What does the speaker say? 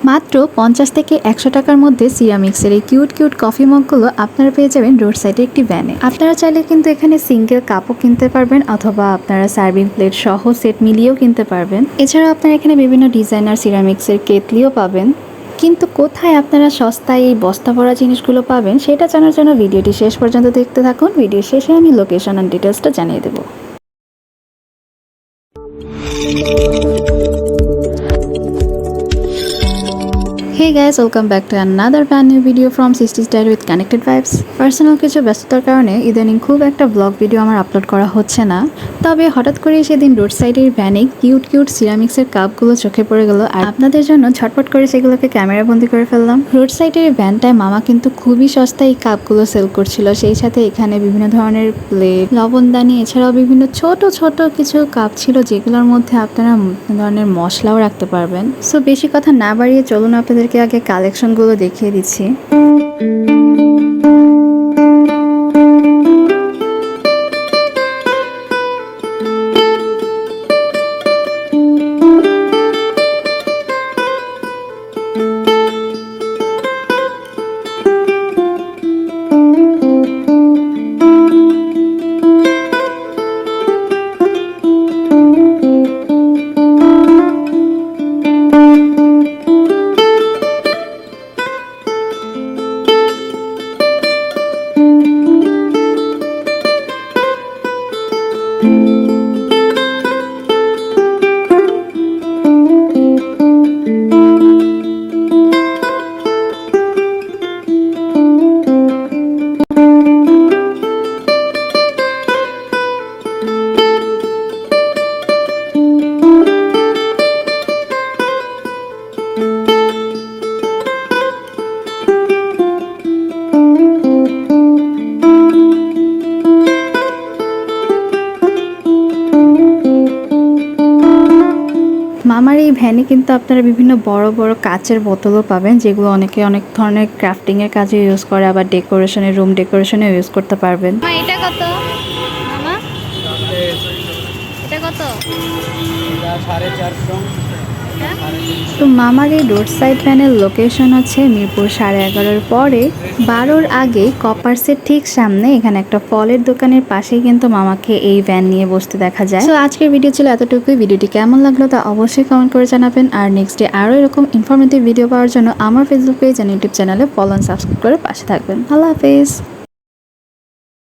মাত্র 50 থেকে 100 টাকার মধ্যে সিরামিক্সের এই কিউট কিউট কফি মগগুলো আপনারা পেয়ে যাবেন রোড সাইডে একটি ভ্যানে। আপনারা চাইলে কিন্তু এখানে সিঙ্গেল কাপও কিনতে পারবেন অথবা আপনারা সার্ভিং প্লেট সহ সেট মিলিয়েও কিনতে পারবেন। এছাড়া আপনারা এখানে বিভিন্ন ডিজাইনার সিরামিক্সের কেটলিও পাবেন। কিন্তু কোথায় আপনারা সস্তায় এই বস্তা ভরা জিনিসগুলো পাবেন সেটা জানার জন্য ভিডিওটি শেষ পর্যন্ত দেখতে থাকুন। ভিডিও শেষে আমি লোকেশন অ্যান্ড ডিটেলসটা জানিয়ে দেবো। Hey guys, welcome back to another brand new video from Sisti's Diary with Connected Vibes. Personal কিছু ব্যস্ততার কারণে ইদানিং খুব একটা ব্লগ ভিডিও আমার আপলোড করা হচ্ছে না। তবে হঠাৎ করে সেদিন রোড সাইডের ভ্যানে কিউট কিউট সিরামিক্সের কাপগুলো চোখে পড়ে গেল আর আপনাদের জন্য ঝটপট করে সেগুলোকে ক্যামেরা বন্দি করে ফেললাম। রোড সাইডের ভ্যানটায় মামা কিন্তু খুবই সস্তায় এই কাপগুলো সেল করছিল। সেই সাথে এখানে বিভিন্ন ধরনের প্লেট, লবণদানি, এছাড়াও বিভিন্ন ছোট ছোট কিছু কাপ ছিল যেগুলোর মধ্যে আপনারা ধরনের মশলাও রাখতে পারবেন। সো বেশি কথা না বাড়িয়ে চলুন আপনাদের আগে কালেকশনগুলো দেখিয়ে দিচ্ছি। মামার এই ভ্যানে কিন্তু আপনারা বিভিন্ন বড় বড় কাচের বোতলও পাবেন যেগুলো অনেকে অনেক ধরনের ক্রাফটিং এর কাজে ইউজ করে, আবার ডেকোরেশনে, রুম ডেকোরেশনে ইউজ করতে পারবেন। এটা কত মামা? এটা কত? এটা 450। তো মামার এই রোড সাইড ভ্যানের লোকেশন হচ্ছে মিরপুর 11:30 পরে 12-র আগে কপার্সের ঠিক সামনে। এখানে একটা ফলের দোকানের পাশেই কিন্তু মামাকে এই ভ্যান নিয়ে বসতে দেখা যায়। তো আজকের ভিডিও ছিল এতটুকুই। ভিডিওটি কেমন লাগলো তা অবশ্যই কমেন্ট করে জানাবেন। আর নেক্সট ডে আরও এরকম ইনফরমেটিভ ভিডিও পাওয়ার জন্য আমার ফেসবুক পেজ আর ইউটিউব চ্যানেলে ফলো অ্যান্ড সাবস্ক্রাইব করে পাশে থাকবেন। আল্লাহ হাফেজ।